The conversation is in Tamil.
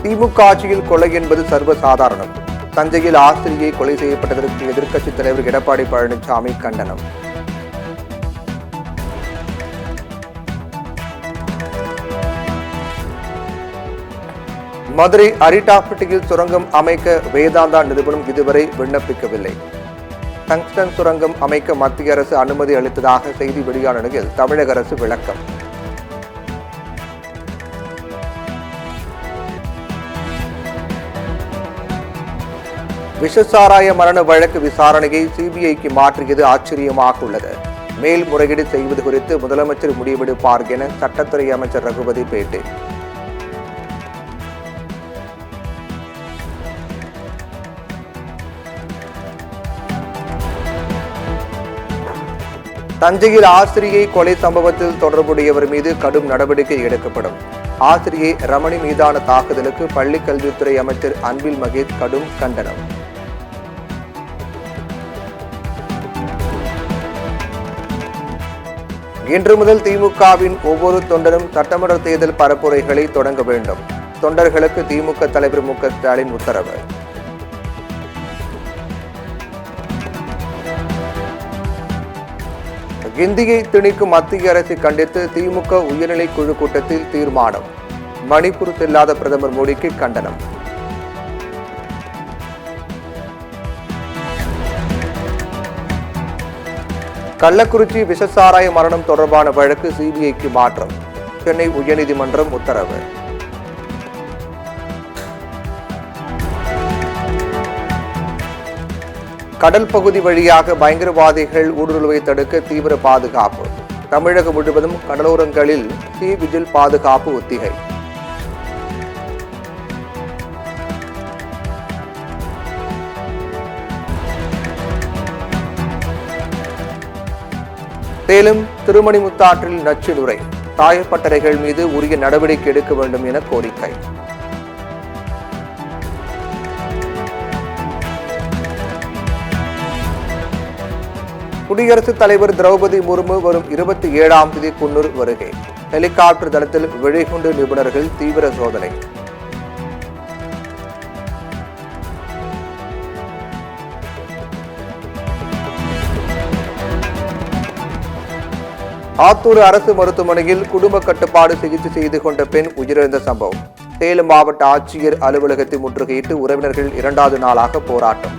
திமுக ஆட்சியில் கொலை என்பது சர்வசாதாரணம். தஞ்சையில் ஆசிரியை கொலை செய்யப்பட்டதற்கு எதிர்க்கட்சித் தலைவர் எடப்பாடி பழனிசாமி கண்டனம். மதுரை அரிட்டாப்பட்டியில் சுரங்கம் அமைக்க வேதாந்தா நிறுவனம் இதுவரை விண்ணப்பிக்கவில்லை. டங்ஸ்டன் சுரங்கம் அமைக்க மத்திய அரசு அனுமதி அளித்ததாக செய்தி வெளியான நிலையில் தமிழக அரசு விளக்கம். விஷசாராய மரண வழக்கு விசாரணையை சிபிஐக்கு மாற்றியது ஆச்சரியமாக உள்ளது. மேல்முறையீடு செய்வது குறித்து முதலமைச்சர் முடிவெடுப்பார் என சட்டத்துறை அமைச்சர் ரகுபதி பேட்டி. தஞ்சையில் ஆசிரியை கொலை சம்பவத்தில் தொடர்புடையவர் மீது கடும் நடவடிக்கை எடுக்கப்படும். ஆசிரியை ரமணி மீதான தாக்குதலுக்கு பள்ளிக் கல்வித்துறை அமைச்சர் அன்பில் மகேஷ் கடும் கண்டனம். இன்று முதல் திமுகவின் ஒவ்வொரு தொண்டரும் சட்டமன்ற தேர்தல் பரப்புரைகளை தொடங்க வேண்டும். தொண்டர்களுக்கு திமுக தலைவர் மு க ஸ்டாலின் உத்தரவு. இந்தியை திணிக்கும் மத்திய அரசை கண்டித்து திமுக உயர்நிலை குழு கூட்டத்தில் தீர்மானம். மணிப்பூர் செல்லாத பிரதமர் மோடிக்கு கண்டனம். கள்ளக்குறிச்சி விஷசாராய மரணம் தொடர்பான வழக்கு சிபிஐக்கு மாற்றம். சென்னை உயர்நீதிமன்றம் உத்தரவு. கடல் பகுதி வழியாக பயங்கரவாதிகள் ஊடுருவை தடுக்க தீவிர பாதுகாப்பு. தமிழகம் முழுவதும் கடலோரங்களில் சி விஜில் பாதுகாப்பு ஒத்திகை. சேலம் திருமணிமுத்தாற்றில் நச்சு நுரை. சாயப்பட்டறைகள் மீது உரிய நடவடிக்கை எடுக்க வேண்டும் என கோரிக்கை. குடியரசுத் தலைவர் திரௌபதி முர்மு வரும் 27ஆம் தேதி குன்னூர் வருகை. ஹெலிகாப்டர் தளத்தில் வெடிகுண்டு நிபுணர்கள் தீவிர சோதனை. ஆத்தூர் அரசு மருத்துவமனையில் குடும்ப கட்டுப்பாடு சிகிச்சை செய்து கொண்ட பெண் உயிரிழந்த சம்பவம். சேலம் மாவட்ட ஆட்சியர் அலுவலகத்தை முற்றுகையிட்டு உறவினர்கள் 2வது நாளாக போராட்டம்.